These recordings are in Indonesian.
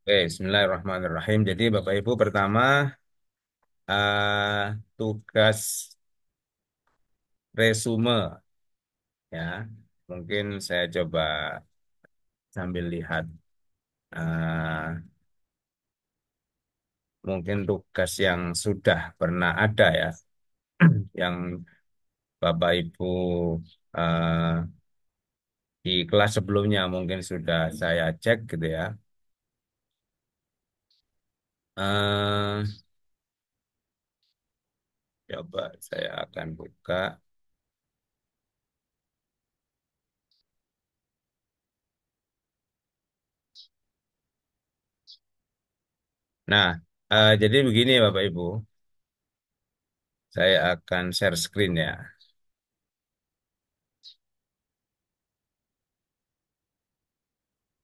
Oke, Bismillahirrahmanirrahim. Jadi Bapak Ibu pertama tugas resume ya. Mungkin saya coba sambil lihat eh, mungkin tugas yang sudah pernah ada ya, yang Bapak Ibu eh, di kelas sebelumnya mungkin sudah saya cek gitu ya. Eh, Coba saya akan buka. Nah, jadi begini Bapak Ibu, saya akan share screen ya.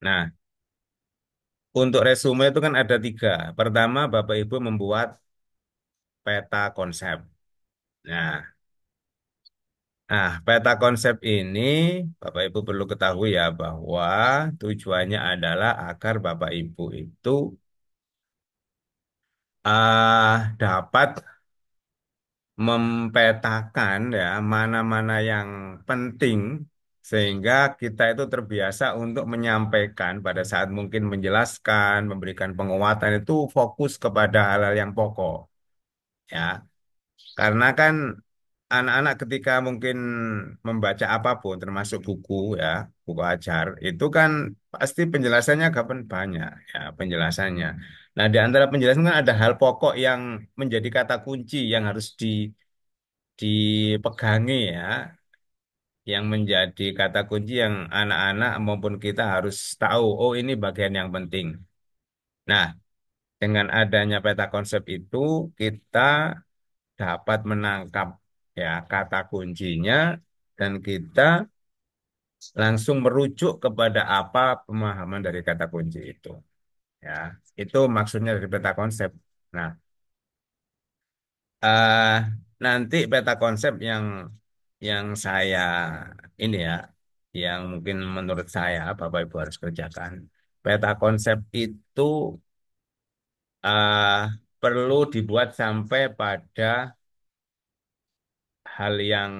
Nah, untuk resume itu kan ada tiga. Pertama, Bapak Ibu membuat peta konsep. Peta konsep ini Bapak Ibu perlu ketahui ya bahwa tujuannya adalah agar Bapak Ibu itu dapat mempetakan ya mana-mana yang penting sehingga kita itu terbiasa untuk menyampaikan pada saat mungkin menjelaskan, memberikan penguatan itu fokus kepada hal-hal yang pokok ya. Karena kan anak-anak ketika mungkin membaca apapun, termasuk buku ya, buku ajar, itu kan pasti penjelasannya kapan banyak ya penjelasannya. Nah, di antara penjelasan kan ada hal pokok yang menjadi kata kunci yang harus dipegangi ya, yang menjadi kata kunci yang anak-anak maupun kita harus tahu, oh ini bagian yang penting. Nah, dengan adanya peta konsep itu, kita dapat menangkap ya kata kuncinya dan kita langsung merujuk kepada apa pemahaman dari kata kunci itu ya itu maksudnya dari peta konsep. Nah, eh, nanti peta konsep yang saya ini ya yang mungkin menurut saya Bapak Ibu harus kerjakan peta konsep itu eh, perlu dibuat sampai pada hal yang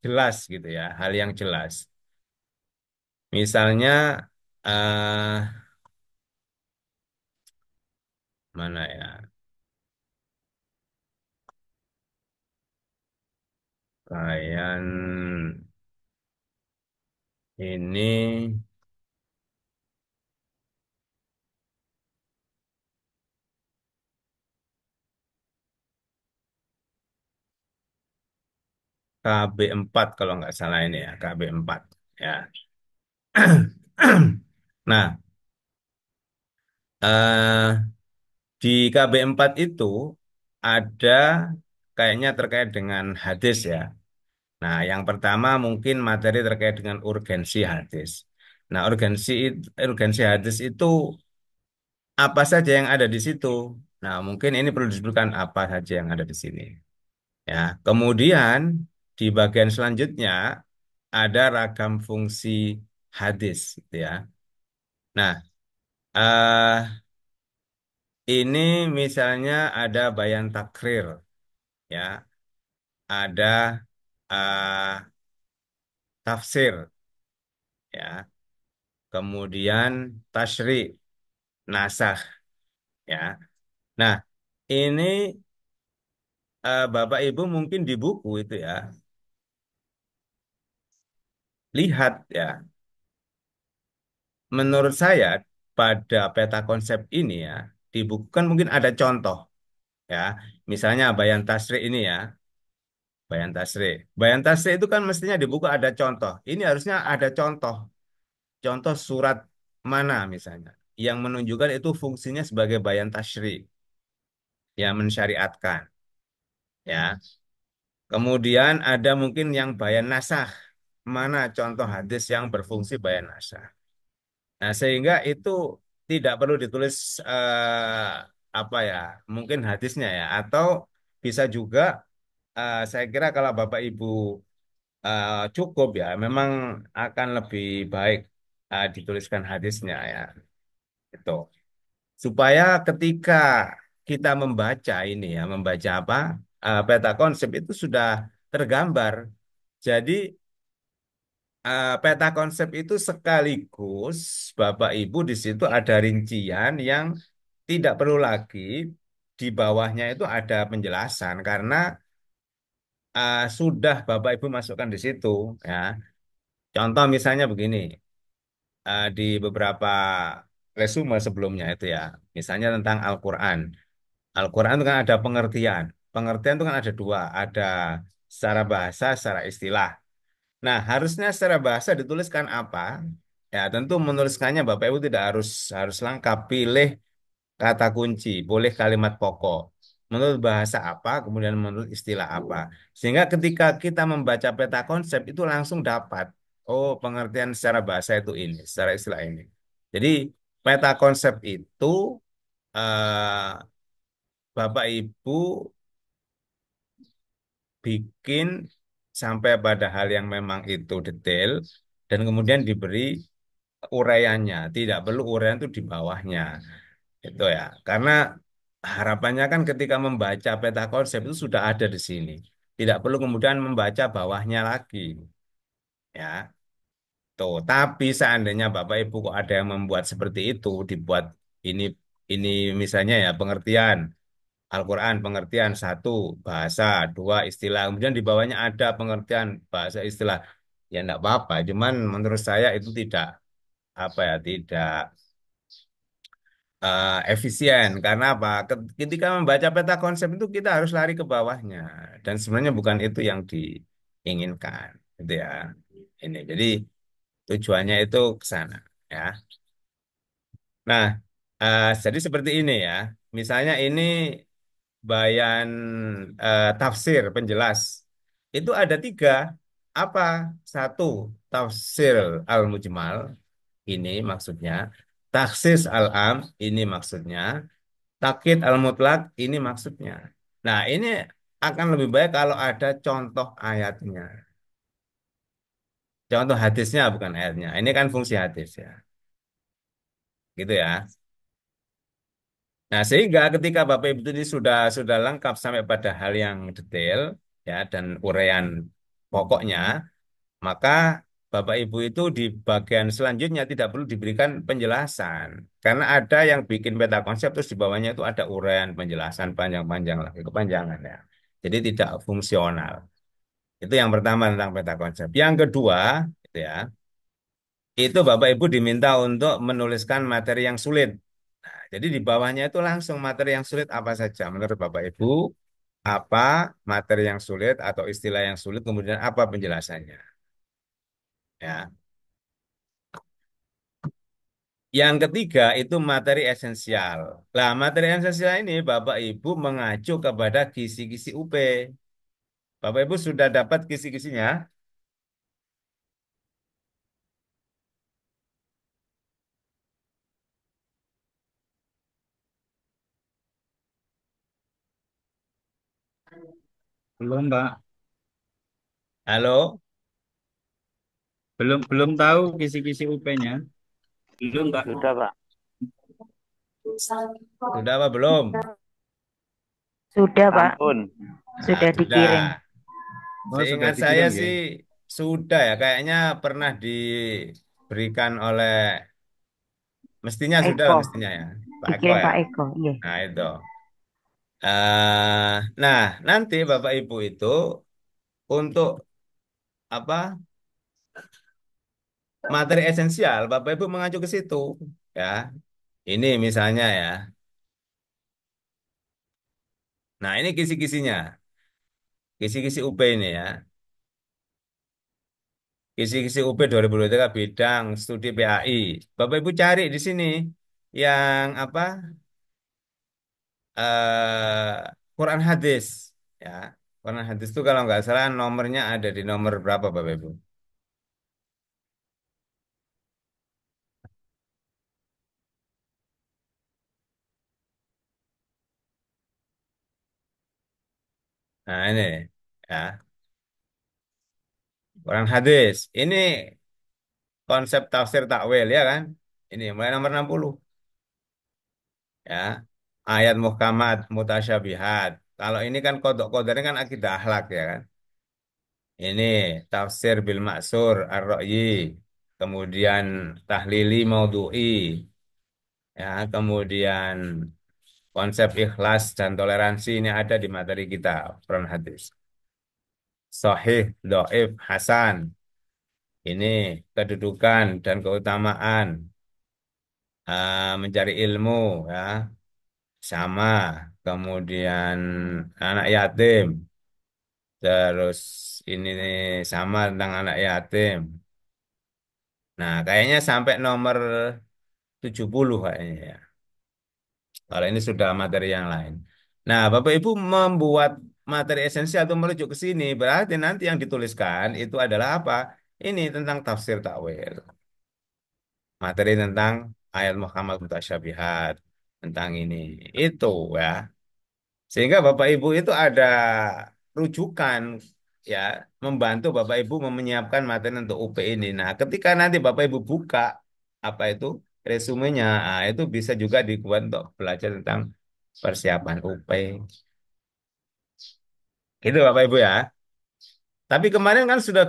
jelas gitu ya, hal yang jelas. Misalnya eh mana ya? Kayak ini KB4 kalau nggak salah ini ya, KB4 ya. Nah, eh di KB4 itu ada kayaknya terkait dengan hadis ya. Nah, yang pertama mungkin materi terkait dengan urgensi hadis. Nah, urgensi hadis itu apa saja yang ada di situ. Nah, mungkin ini perlu disebutkan apa saja yang ada di sini. Ya, kemudian di bagian selanjutnya ada ragam fungsi hadis, gitu ya. Nah, ini misalnya ada bayan takrir, ya, ada tafsir, ya, kemudian tasyri, nasakh, ya. Nah, ini Bapak Ibu mungkin di buku itu ya, lihat ya. Menurut saya pada peta konsep ini ya, di buku kan mungkin ada contoh ya. Misalnya Bayan Tasri ini ya, Bayan Tasri. Bayan Tasri itu kan mestinya di buku ada contoh. Ini harusnya ada contoh. Contoh surat mana misalnya yang menunjukkan itu fungsinya sebagai Bayan Tasri yang mensyariatkan ya. Kemudian ada mungkin yang Bayan Nasah. Mana contoh hadis yang berfungsi Bayan Nasah. Nah, sehingga itu tidak perlu ditulis apa ya, mungkin hadisnya ya, atau bisa juga saya kira kalau Bapak Ibu cukup ya, memang akan lebih baik dituliskan hadisnya ya, itu. supaya ketika kita membaca ini ya, membaca apa peta konsep itu sudah tergambar. Jadi peta konsep itu sekaligus Bapak Ibu di situ ada rincian yang tidak perlu lagi di bawahnya itu ada penjelasan karena sudah Bapak Ibu masukkan di situ ya. Contoh misalnya begini, di beberapa resume sebelumnya itu ya, misalnya tentang Al-Quran. Al-Quran itu kan ada pengertian. Pengertian itu kan ada dua, ada secara bahasa, secara istilah. Nah, harusnya secara bahasa dituliskan apa? Ya, tentu menuliskannya Bapak Ibu tidak harus harus lengkap. Pilih kata kunci, boleh kalimat pokok. Menurut bahasa apa, kemudian menurut istilah apa. Sehingga ketika kita membaca peta konsep itu langsung dapat. Oh, pengertian secara bahasa itu ini, secara istilah ini. Jadi, peta konsep itu eh, Bapak Ibu bikin sampai pada hal yang memang itu detail dan kemudian diberi uraiannya. Tidak perlu uraian itu di bawahnya. Itu ya. Karena harapannya kan ketika membaca peta konsep itu sudah ada di sini. Tidak perlu kemudian membaca bawahnya lagi. Ya. Tuh, tapi seandainya Bapak Ibu kok ada yang membuat seperti itu, dibuat ini ini misalnya ya pengertian Al-Quran pengertian satu bahasa, dua istilah. Kemudian di bawahnya ada pengertian bahasa istilah. Ya enggak apa-apa. Cuman menurut saya itu tidak apa ya, tidak efisien. Karena apa? Ketika membaca peta konsep itu kita harus lari ke bawahnya. Dan sebenarnya bukan itu yang diinginkan, gitu ya. Ini. Jadi tujuannya itu ke sana, ya. Nah, jadi seperti ini ya. Misalnya ini bayan tafsir penjelas itu ada tiga apa satu tafsir al-mujmal ini maksudnya taksis al-am ini maksudnya takkid al-mutlak ini maksudnya. Nah ini akan lebih baik kalau ada contoh ayatnya, contoh hadisnya bukan ayatnya, ini kan fungsi hadis ya, gitu ya. Nah, sehingga ketika Bapak Ibu ini sudah lengkap sampai pada hal yang detail ya dan uraian pokoknya, maka Bapak Ibu itu di bagian selanjutnya tidak perlu diberikan penjelasan. Karena ada yang bikin peta konsep terus di bawahnya itu ada uraian penjelasan panjang-panjang lagi kepanjangan ya. Jadi tidak fungsional. Itu yang pertama tentang peta konsep. Yang kedua, itu ya, itu Bapak Ibu diminta untuk menuliskan materi yang sulit. Jadi di bawahnya itu langsung materi yang sulit apa saja menurut Bapak Ibu, apa materi yang sulit atau istilah yang sulit, kemudian apa penjelasannya. Ya. Yang ketiga itu materi esensial. Nah, materi esensial ini Bapak Ibu mengacu kepada kisi-kisi UP. Bapak Ibu sudah dapat kisi-kisinya? Belum, Pak. Halo? Belum belum tahu kisi-kisi UP-nya. Belum, Pak. Sudah, Pak. Sudah apa belum? Sudah, Pak. Ampun. Nah, Sudah sudah. dikirim. Oh, sudah Seingat saya dikirim ya. sih sudah ya, kayaknya pernah diberikan oleh mestinya Pak sudah lah Eko. mestinya ya, Pak Eko Dikirim ya. Pak Eko. Iya. Nah itu. Nah nanti Bapak Ibu itu untuk apa materi esensial, Bapak Ibu mengacu ke situ ya. Ini misalnya ya. Nah ini kisi-kisinya, kisi-kisi UP ini ya. Kisi-kisi UP 2023 bidang studi PAI. Bapak Ibu cari di sini yang apa Quran hadis ya. Quran hadis itu kalau nggak salah nomornya ada di nomor berapa Bapak Ibu? Nah ini ya Quran hadis. Ini konsep tafsir takwil ya kan? Ini mulai nomor 60. ya. Ayat muhkamat, mutasyabihat. Kalau ini kan kodok-kodoknya kan akidah akhlak ya kan. Ini tafsir bil maksur ar-ra'yi, kemudian tahlili maudhu'i, ya, kemudian konsep ikhlas dan toleransi ini ada di materi kita, Quran hadis. Sahih, dhaif, hasan. Ini kedudukan dan keutamaan mencari ilmu, ya, sama. Kemudian anak yatim, terus ini nih, sama tentang anak yatim. Nah, kayaknya sampai nomor 70 kayaknya ya. Kalau ini sudah materi yang lain. Nah, Bapak Ibu membuat materi esensial atau merujuk ke sini, berarti nanti yang dituliskan itu adalah apa? Ini tentang tafsir takwil. Materi tentang ayat Muhammad mutasyabihat, tentang ini. Itu ya. Sehingga Bapak Ibu itu ada rujukan ya, membantu Bapak Ibu menyiapkan materi untuk UP ini. Nah, ketika nanti Bapak Ibu buka apa itu resumenya, nah, itu bisa juga dibuat untuk belajar tentang persiapan UP. Gitu Bapak Ibu ya. Tapi kemarin kan sudah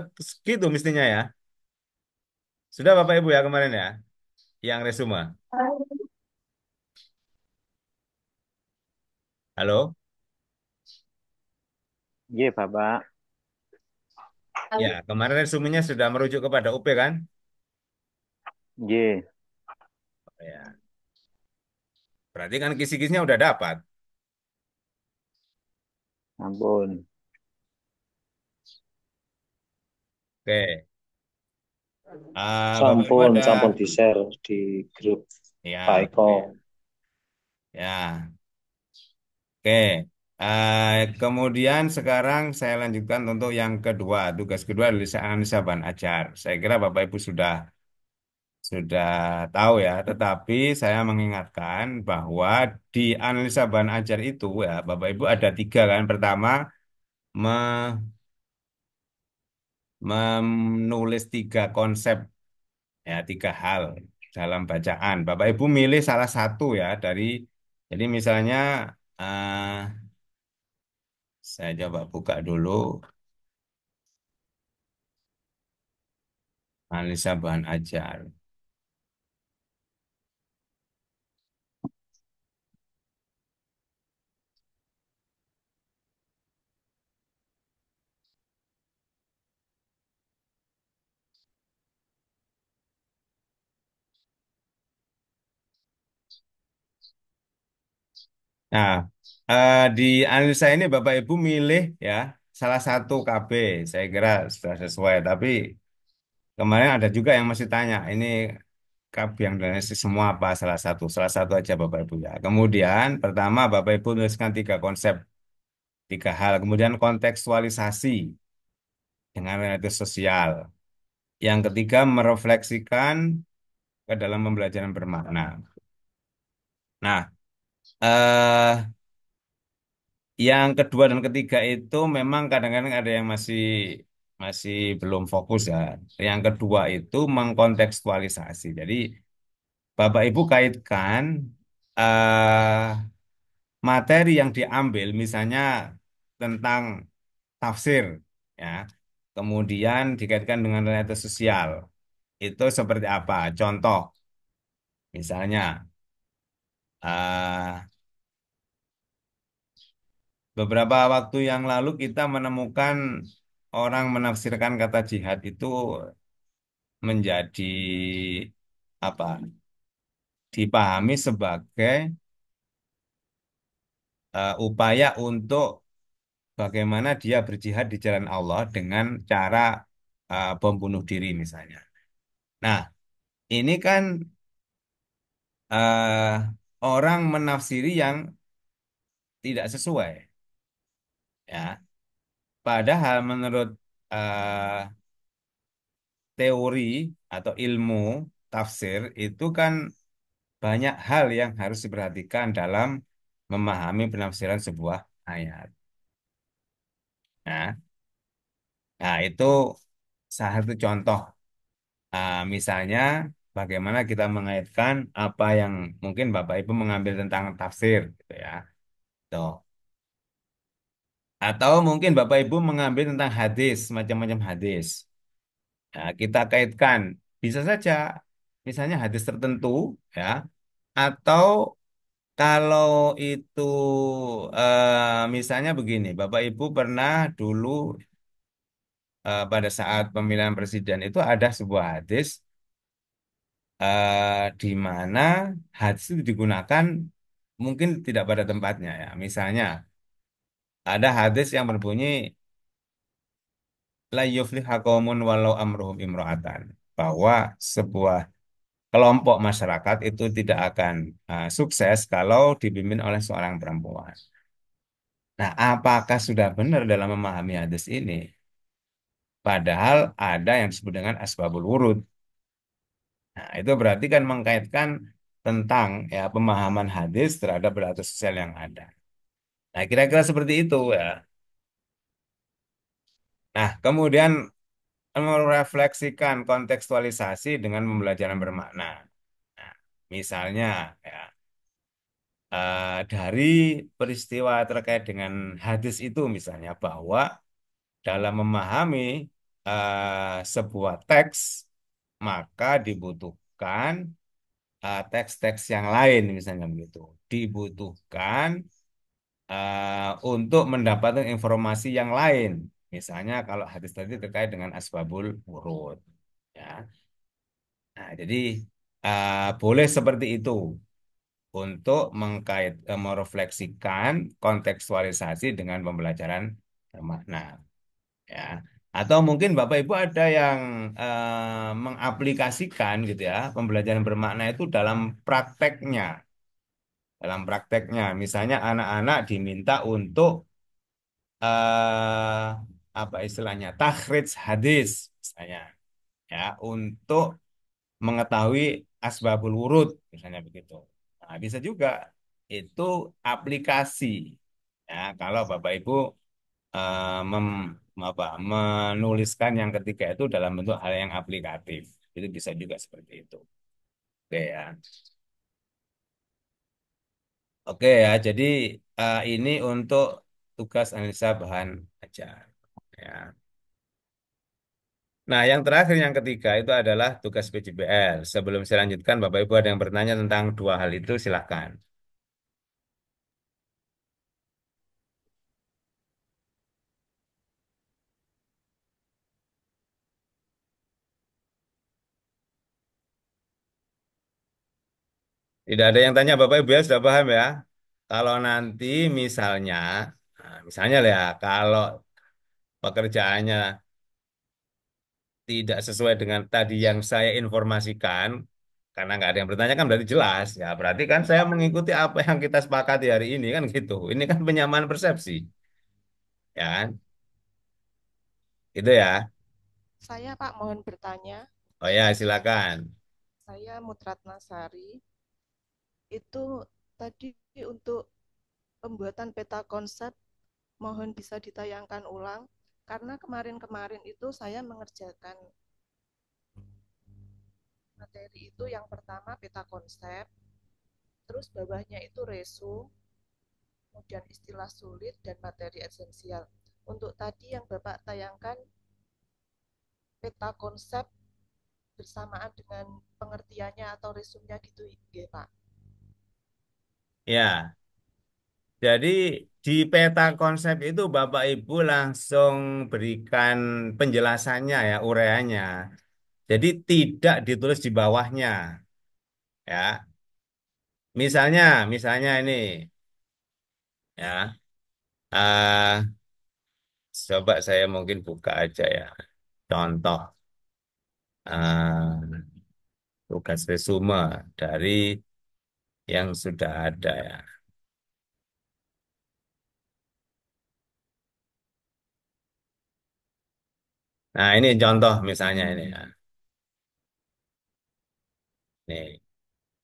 gitu mestinya ya. Sudah Bapak Ibu ya kemarin ya, yang resume. Halo? Iya, Bapak. Ya, kemarin resumenya sudah merujuk kepada UP kan? Iya, Ya. Berarti kan kisi-kisinya udah dapat. ampun. Oke. Bapak Ibu Sampun, ada sampun di-share di grup Pak ya, Eko. ya, ya. Oke. Kemudian sekarang saya lanjutkan untuk yang kedua. Tugas kedua adalah analisa bahan ajar. Saya kira Bapak Ibu sudah tahu ya, tetapi saya mengingatkan bahwa di analisa bahan ajar itu ya, Bapak Ibu ada tiga kan. Pertama, me- menulis tiga konsep ya, tiga hal dalam bacaan. Bapak Ibu milih salah satu ya dari, jadi misalnya eh, saya coba buka dulu analisa bahan ajar. Nah, di analisa ini Bapak Ibu milih ya salah satu KB. Saya kira sudah sesuai. Tapi kemarin ada juga yang masih tanya, ini KB yang analisis semua apa salah satu aja Bapak Ibu ya. Kemudian pertama Bapak Ibu menuliskan tiga konsep, tiga hal. Kemudian kontekstualisasi dengan realitas sosial. Yang ketiga merefleksikan ke dalam pembelajaran bermakna. Nah, yang kedua dan ketiga itu memang kadang-kadang ada yang masih masih belum fokus ya. Yang kedua itu mengkontekstualisasi. Jadi Bapak Ibu kaitkan eh, materi yang diambil, misalnya tentang tafsir, ya, kemudian dikaitkan dengan realitas sosial. Itu seperti apa? Contoh, misalnya eh, beberapa waktu yang lalu kita menemukan orang menafsirkan kata jihad itu menjadi apa? Dipahami sebagai upaya untuk bagaimana dia berjihad di jalan Allah dengan cara bom bunuh diri misalnya. Nah, ini kan eh, orang menafsiri yang tidak sesuai, ya. Padahal menurut eh, teori atau ilmu tafsir itu kan banyak hal yang harus diperhatikan dalam memahami penafsiran sebuah ayat. Nah, nah itu salah satu contoh. Misalnya. bagaimana kita mengaitkan apa yang mungkin Bapak Ibu mengambil tentang tafsir, gitu ya. Tuh. Atau mungkin Bapak Ibu mengambil tentang hadis, macam-macam hadis. Nah, kita kaitkan, bisa saja, misalnya hadis tertentu, ya. Atau kalau itu misalnya begini, Bapak Ibu pernah dulu pada saat pemilihan presiden itu ada sebuah hadis di mana hadis itu digunakan mungkin tidak pada tempatnya ya. Misalnya ada hadis yang berbunyi la yufliha qaumun walau amruhum imro'atan, bahwa sebuah kelompok masyarakat itu tidak akan sukses kalau dipimpin oleh seorang perempuan. Nah, apakah sudah benar dalam memahami hadis ini? Padahal ada yang disebut dengan asbabul wurud. Nah, itu berarti kan mengkaitkan tentang ya pemahaman hadis terhadap berlaku sosial yang ada. Nah, kira-kira seperti itu ya. Nah, kemudian merefleksikan kontekstualisasi dengan pembelajaran bermakna. Nah, misalnya ya dari peristiwa terkait dengan hadis itu misalnya bahwa dalam memahami sebuah teks maka dibutuhkan teks-teks yang lain misalnya begitu. Dibutuhkan untuk mendapatkan informasi yang lain. Misalnya kalau hadis tadi terkait dengan asbabul wurud. Ya. Nah, jadi boleh seperti itu untuk merefleksikan kontekstualisasi dengan pembelajaran bermakna. Ya. Atau mungkin Bapak Ibu ada yang mengaplikasikan gitu ya pembelajaran bermakna itu dalam prakteknya. Dalam prakteknya, misalnya anak-anak diminta untuk eh, apa istilahnya takhrij hadis, misalnya ya untuk mengetahui asbabul wurud, misalnya begitu. Nah, bisa juga itu aplikasi. Ya, kalau Bapak Ibu menuliskan yang ketiga itu dalam bentuk hal yang aplikatif, itu bisa juga seperti itu. Oke ya. Oke ya, jadi ini untuk tugas analisa bahan ajar. Ya. Nah, yang terakhir yang ketiga itu adalah tugas PJBL. Sebelum saya lanjutkan, Bapak Ibu ada yang bertanya tentang dua hal itu, silahkan. Tidak ada yang tanya, Bapak Ibu ya sudah paham ya. Kalau nanti misalnya, misalnya lah ya, kalau pekerjaannya tidak sesuai dengan tadi yang saya informasikan, karena nggak ada yang bertanya kan berarti jelas. Ya, berarti kan saya mengikuti apa yang kita sepakati hari ini kan gitu. Ini kan penyamaan persepsi, ya kan? Gitu ya. Saya Pak mohon bertanya, Oh ya, silakan. saya Mutratnasari, itu tadi untuk pembuatan peta konsep mohon bisa ditayangkan ulang, karena kemarin-kemarin itu saya mengerjakan materi itu yang pertama peta konsep, terus bawahnya itu resu, kemudian istilah sulit dan materi esensial. Untuk tadi yang Bapak tayangkan peta konsep bersamaan dengan pengertiannya atau resumnya gitu ya Pak. Ya, jadi di peta konsep itu Bapak Ibu langsung berikan penjelasannya ya, ureanya. Jadi tidak ditulis di bawahnya, ya. Misalnya ini, ya. Coba saya mungkin buka aja ya. Contoh tugas resume dari yang sudah ada ya. Nah, ini contoh misalnya ini ya. Nih,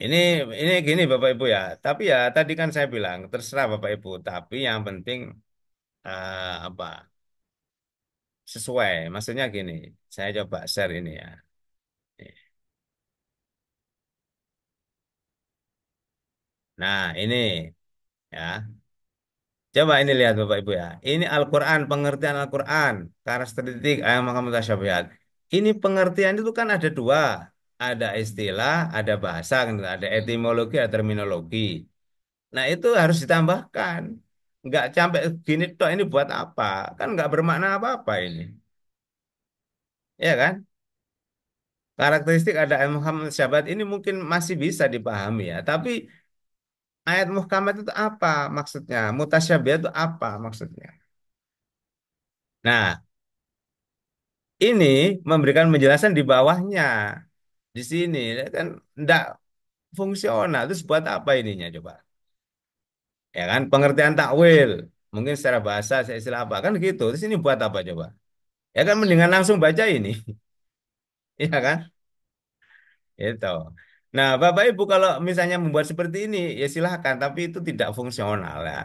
ini ini gini Bapak Ibu ya. Tapi ya tadi kan saya bilang terserah Bapak Ibu. Tapi yang penting apa sesuai. Maksudnya gini, saya coba share ini ya. Nih. Nah, ini ya. Coba ini lihat Bapak Ibu ya. Ini Al-Quran, pengertian Al-Quran. Karakteristik ayat makam mutasyabihat. Ini pengertian itu kan ada dua. Ada istilah, ada bahasa, kan, ada etimologi, ada terminologi. Nah itu harus ditambahkan. Nggak sampai gini toh ini buat apa? Kan nggak bermakna apa-apa ini. Ya kan? Karakteristik ada ayat Muhammad Syabat ini mungkin masih bisa dipahami ya. Tapi ayat muhkamat itu apa maksudnya? Mutasyabihat itu apa maksudnya? Nah, ini memberikan penjelasan di bawahnya. Di sini ya kan enggak fungsional. Terus buat apa ininya coba? Ya kan pengertian takwil. Mungkin secara bahasa saya istilah apa kan gitu. Terus ini buat apa coba? Ya kan mendingan langsung baca ini. Iya kan? Itu. Nah, Bapak Ibu kalau misalnya membuat seperti ini ya silahkan, tapi itu tidak fungsional ya.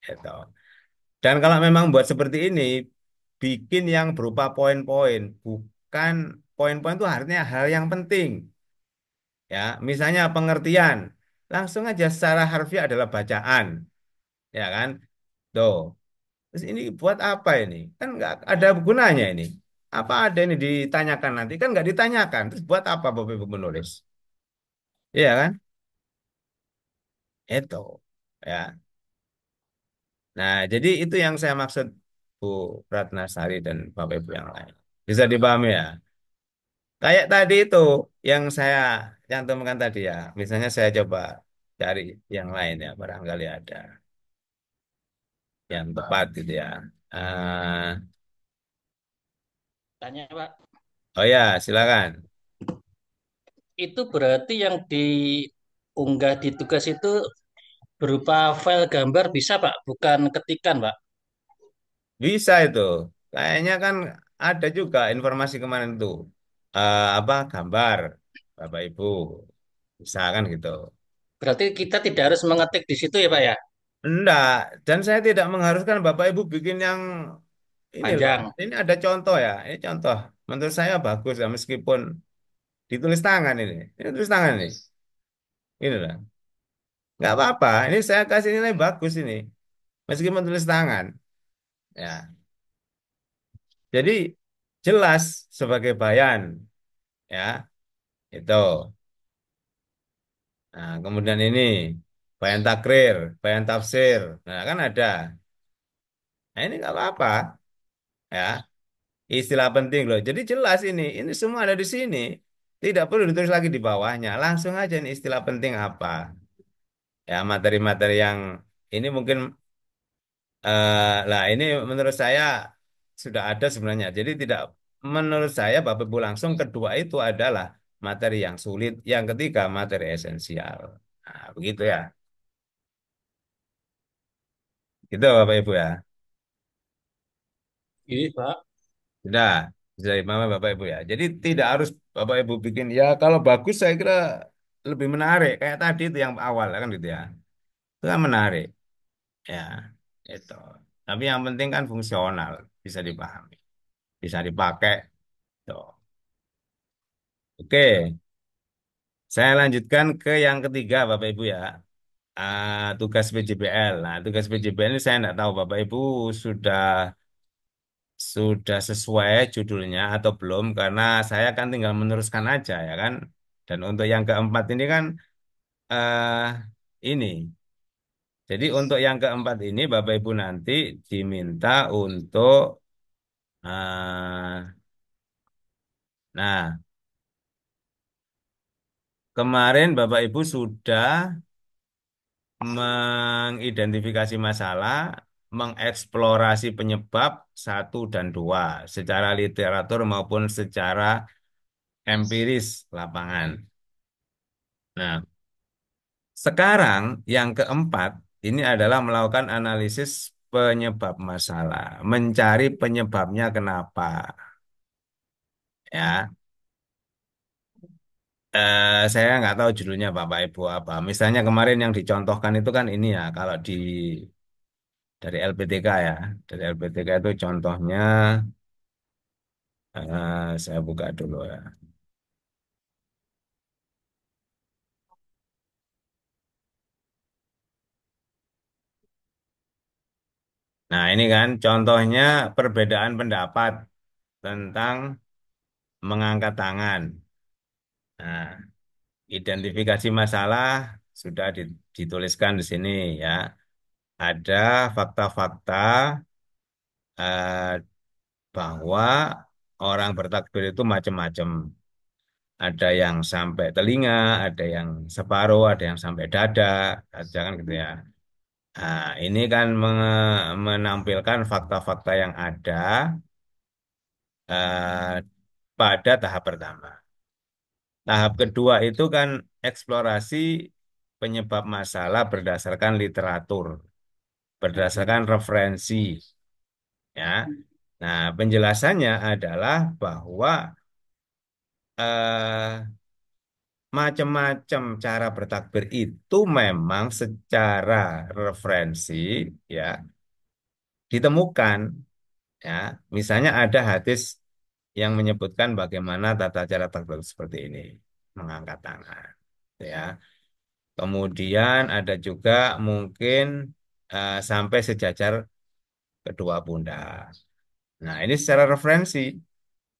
Gitu. Dan kalau memang buat seperti ini, bikin yang berupa poin-poin, bukan poin-poin itu artinya hal yang penting. Ya, misalnya pengertian, langsung aja secara harfiah adalah bacaan, ya kan? Tuh. Terus ini buat apa ini? Kan nggak ada gunanya ini. Apa ada ini ditanyakan nanti? Kan nggak ditanyakan. Terus buat apa Bapak Ibu menulis? Iya kan? Itu. Ya. Nah, jadi itu yang saya maksud Bu Ratnasari dan Bapak Ibu yang lain. Bisa dipahami ya? Kayak tadi itu yang saya cantumkan tadi ya. Misalnya saya coba cari yang lain ya, barangkali ada yang tepat gitu ya. Eh, Tanya Pak, oh ya, silakan. itu berarti yang diunggah di tugas itu berupa file gambar bisa Pak, bukan ketikan Pak. Bisa itu. Kayaknya kan ada juga informasi kemarin itu. Apa gambar Bapak Ibu. Bisa kan gitu. Berarti kita tidak harus mengetik di situ ya Pak ya, Enggak, dan saya tidak mengharuskan Bapak Ibu bikin yang ini loh. panjang. Ini ada contoh ya. Ini contoh. Menurut saya bagus ya meskipun ditulis tangan ini. Ini tulis tangan ini. Ini loh. Nggak apa-apa. Ini saya kasih nilai bagus ini. Meskipun tulis tangan. Ya. Jadi jelas sebagai bayan. Ya. Itu. Nah, kemudian ini bayan takrir, bayan tafsir. Nah, kan ada. Nah, ini nggak apa-apa. Ya. Istilah penting loh. Jadi jelas ini. Ini semua ada di sini. Tidak perlu ditulis lagi di bawahnya. Langsung aja ini istilah penting apa. Ya, materi-materi yang ini mungkin lah ini menurut saya sudah ada sebenarnya. Jadi tidak menurut saya Bapak Ibu langsung kedua itu adalah materi yang sulit, yang ketiga materi esensial. Nah, begitu ya. Gitu Bapak Ibu ya. Iya Pak. Sudah, sudah paham Bapak Ibu ya. Jadi tidak harus Bapak Ibu bikin ya kalau bagus saya kira lebih menarik kayak tadi itu yang awal kan gitu ya. Itu kan menarik. Ya, itu. Tapi yang penting kan fungsional, bisa dipahami, bisa dipakai. Tuh. Oke, saya lanjutkan ke yang ketiga, Bapak Ibu ya. Tugas PJBL. Nah, tugas PJBL ini saya tidak tahu Bapak Ibu sudah sesuai judulnya atau belum, karena saya kan tinggal meneruskan aja ya kan. Dan untuk yang keempat ini kan eh ini. Jadi untuk yang keempat ini Bapak Ibu nanti diminta untuk nah kemarin Bapak Ibu sudah mengidentifikasi masalah, mengeksplorasi penyebab satu dan dua secara literatur maupun secara empiris lapangan. Nah, sekarang yang keempat ini adalah melakukan analisis penyebab masalah, mencari penyebabnya kenapa. Ya, saya nggak tahu judulnya Bapak Ibu apa. Misalnya kemarin yang dicontohkan itu kan ini ya, kalau dari LPTK ya. Dari LPTK itu contohnya, saya buka dulu ya. Nah, ini kan contohnya perbedaan pendapat tentang mengangkat tangan. Nah, identifikasi masalah sudah dituliskan di sini ya. Ada fakta-fakta eh, bahwa orang bertakbir itu macam-macam. Ada yang sampai telinga, ada yang separuh, ada yang sampai dada, jangan gitu ya. Nah, ini kan menampilkan fakta-fakta yang ada eh, pada tahap pertama. Tahap kedua itu kan eksplorasi penyebab masalah berdasarkan literatur, berdasarkan referensi, ya. Nah, penjelasannya adalah bahwa eh, macam-macam cara bertakbir itu memang secara referensi ya ditemukan ya. Misalnya ada hadis yang menyebutkan bagaimana tata cara takbir seperti ini, mengangkat tangan ya. Kemudian ada juga mungkin sampai sejajar kedua pundak. Nah, ini secara referensi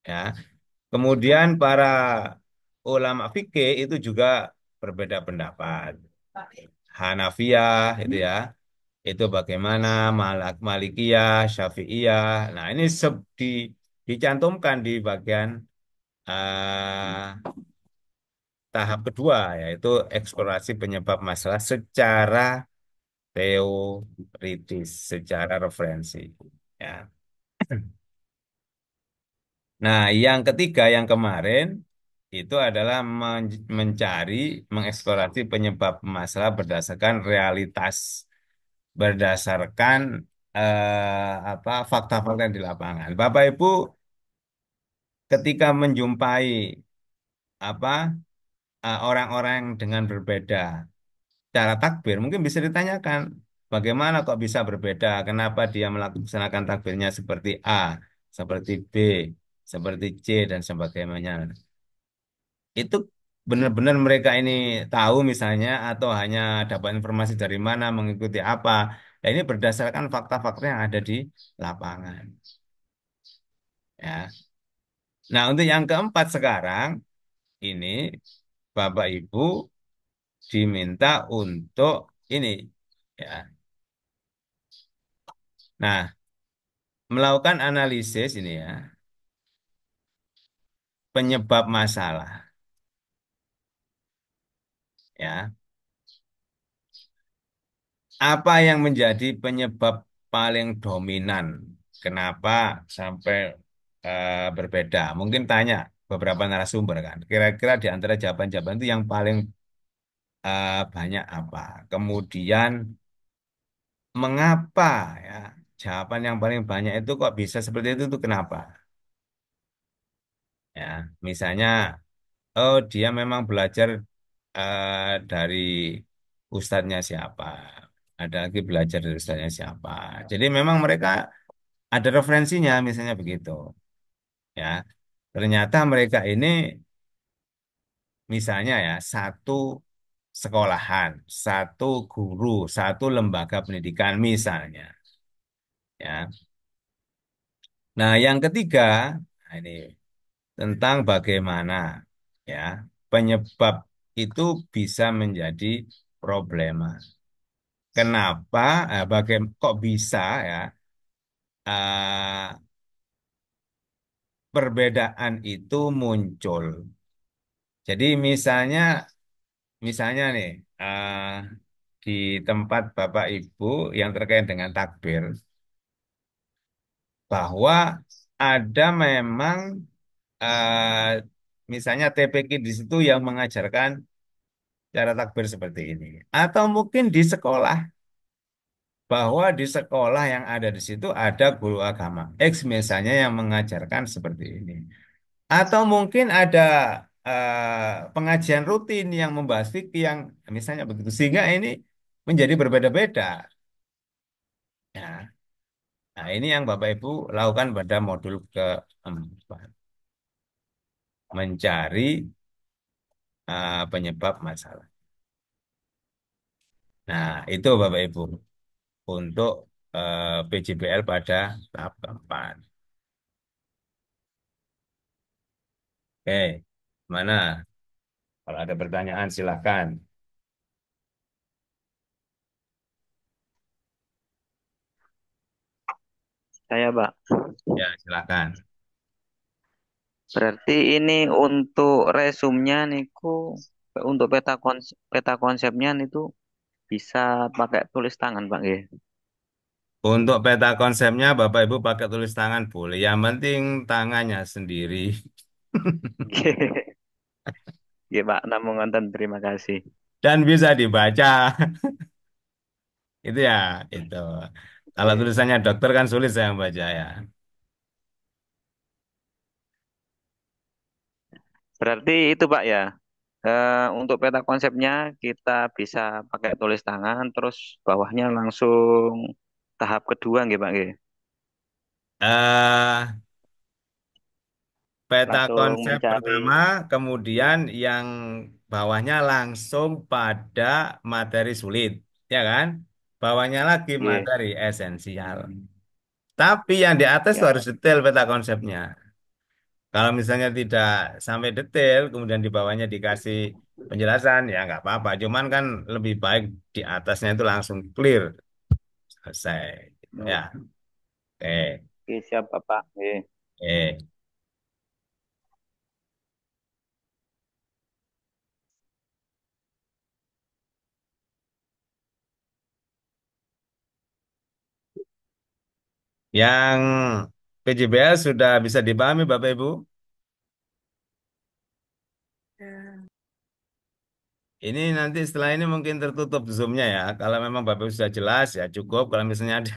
ya. Kemudian para ulama fikih itu juga berbeda pendapat. Hanafiyah itu ya, itu bagaimana Malikiyah, Syafi'iyah. Nah, ini dicantumkan di bagian eh, tahap kedua, yaitu eksplorasi penyebab masalah secara teoritis, secara referensi. Ya. Nah, yang ketiga, yang kemarin itu adalah mencari, mengeksplorasi penyebab masalah berdasarkan realitas, berdasarkan apa fakta-fakta di lapangan. Bapak Ibu, ketika menjumpai apa orang-orang dengan berbeda cara takbir, mungkin bisa ditanyakan bagaimana kok bisa berbeda, kenapa dia melaksanakan takbirnya seperti A, seperti B, seperti C dan sebagainya. Itu benar-benar mereka ini tahu misalnya atau hanya dapat informasi dari mana, mengikuti apa. Ya, ini berdasarkan fakta-fakta yang ada di lapangan. Ya. Nah, untuk yang keempat sekarang ini Bapak Ibu diminta untuk ini ya. Nah, melakukan analisis ini ya, penyebab masalah ya. Apa yang menjadi penyebab paling dominan? Kenapa sampai berbeda? Mungkin tanya beberapa narasumber kan. Kira-kira di antara jawaban-jawaban itu yang paling banyak apa? Kemudian mengapa ya? Jawaban yang paling banyak itu kok bisa seperti itu kenapa? Ya, misalnya, oh dia memang belajar dari ustadznya siapa? Ada lagi belajar dari ustadznya siapa? Jadi memang mereka ada referensinya, misalnya begitu. Ya, ternyata mereka ini misalnya ya satu sekolahan, satu guru, satu lembaga pendidikan misalnya. Ya. Nah, yang ketiga, nah ini tentang bagaimana ya penyebab itu bisa menjadi problema. Kenapa? Kok bisa ya eh, perbedaan itu muncul? Jadi misalnya nih di tempat Bapak Ibu yang terkait dengan takbir bahwa ada memang misalnya TPQ di situ yang mengajarkan cara takbir seperti ini. Atau mungkin di sekolah, bahwa di sekolah yang ada di situ ada guru agama X misalnya yang mengajarkan seperti ini. Atau mungkin ada pengajian rutin yang membahas fikih yang misalnya begitu. Sehingga ini menjadi berbeda-beda. Ya. Nah, ini yang Bapak Ibu lakukan pada modul keempat. Mencari penyebab masalah. Nah, itu Bapak Ibu untuk PJBL pada tahap keempat. Oke, mana? Kalau ada pertanyaan silakan. Saya, Pak. Ya, silakan. Berarti ini untuk resumnya niku untuk peta konsepnya itu bisa pakai tulis tangan, Pak nggih. Untuk peta konsepnya Bapak Ibu pakai tulis tangan boleh. Yang penting tangannya sendiri. Nggih, Pak, namung wonten terima kasih. Dan bisa dibaca. Itu ya, itu. Kalau Nggih. tulisannya dokter kan sulit saya membaca ya. Berarti itu, Pak ya. Untuk peta konsepnya kita bisa pakai tulis tangan, terus bawahnya langsung tahap kedua nggih, Pak nggih. eh Peta Langsung konsep mencari. pertama, kemudian yang bawahnya langsung pada materi sulit, ya kan? Bawahnya lagi Nggih. materi esensial. Tapi yang di atas tuh Ya, harus detail peta konsepnya. Kalau misalnya tidak sampai detail, kemudian di bawahnya dikasih penjelasan, ya nggak apa-apa. Cuman kan lebih baik di atasnya itu langsung clear, selesai. Gitu ya, oke. oke, siap, Bapak. Nggih. Oke. Yang PJBL sudah bisa dipahami, Bapak Ibu? Ini nanti setelah ini mungkin tertutup Zoom-nya ya. Kalau memang Bapak Ibu sudah jelas ya cukup. Kalau misalnya ada